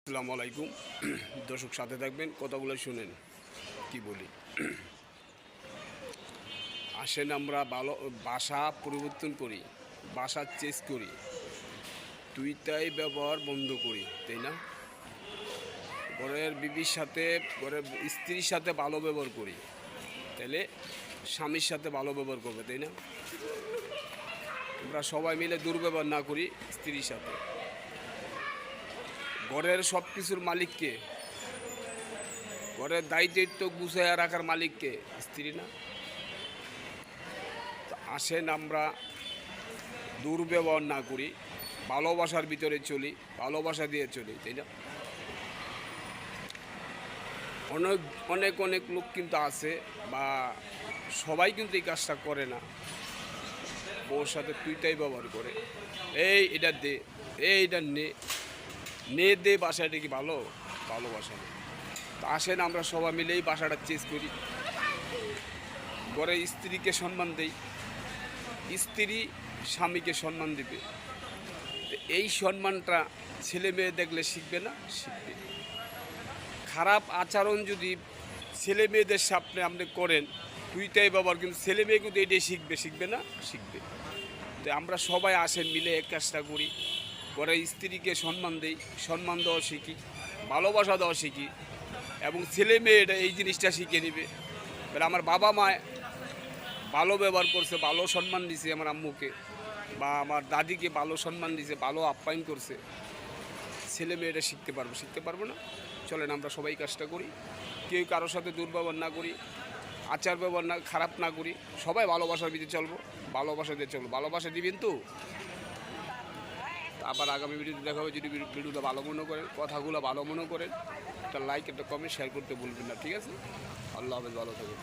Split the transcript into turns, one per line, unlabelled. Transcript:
আসসালামু আলাইকুম। দর্শক সাথে থাকবেন, কথাগুলো শুনেন কি বলি। আসেন আমরা ভালো ভাষা পরিবর্তন করি, ভাষা চেঞ্জ করি, তুইটাই ব্যবহার বন্ধ করি, তাই না? ঘরের বিবির সাথে, ঘরের স্ত্রীর সাথে ভালো ব্যবহার করি, তাহলে স্বামীর সাথে ভালো ব্যবহার করবে, তাই না? আমরা সবাই মিলে দুর্ব্যবহার না করি স্ত্রীর সাথে। ঘরের সব কিছুর মালিককে, ঘরের দায়িত্ব গুছাইয়া রাখার মালিককে স্ত্রী না? আসেন আমরা দুর্ব্যবহার না করি, ভালোবাসার ভিতরে চলি, ভালোবাসা দিয়ে চলি, তাই না? অনেক অনেক অনেক লোক কিন্তু আছে, বা সবাই কিন্তু এই কাজটা করে না। বউর সাথে তুইটাই ব্যবহার করে, এই এটা দে, এইটা নে নে দে, বাসা এটা কি ভালো? ভালোবাসা না। তো আসেন আমরা সবাই মিলে এই বাসাটা চেঞ্জ করি, ঘরে স্ত্রীকে সম্মান দেই, স্ত্রী স্বামীকে সম্মান দেবে। এই সম্মানটা ছেলে মেয়ে দেখলে শিখবে না? শিখবে। খারাপ আচরণ যদি ছেলে মেয়েদের সামনে আপনি করেন, তুইটাই ব্যবহার, কিন্তু ছেলে মেয়ে কিন্তু এটাই শিখবে, শিখবে না? শিখবে। তো আমরা সবাই আসেন মিলে এক কাজটা করি, ঘরে স্ত্রীকে সম্মান দেই, সম্মান দেওয়া শিখি, ভালোবাসা দেওয়া শিখি, এবং ছেলে মেয়ে এটা এই জিনিসটা শিখে নেবে। এবার আমার বাবা মা ভালো ব্যবহার করছে, ভালো সম্মান দিছে আমার আম্মুকে, বা আমার দাদিকে ভালো সম্মান দিছে, ভালো আপ্যায়ন করছে, ছেলে মেয়েটা শিখতে পারবো, শিখতে পারবো না? চলেন আমরা সবাই কাজটা করি, কেউ কারোর সাথে দুর্ব্যবহার না করি, আচার ব্যবহার না খারাপ না করি, সবাই ভালোবাসার ভিতরে চলবো, ভালোবাসা দিয়ে চলবো। ভালোবাসা দিবেন তো? আবার আগামী ভিডিওতে দেখা হবে। যদি ভিডিওটা ভালো মনে করেন, কথাগুলো ভালো মনে করেন, একটা লাইক, একটা কমেন্ট, শেয়ার করতে ভুলবেন না, ঠিক আছে? আল্লাহ হাফেজ, ভালো থাকুন।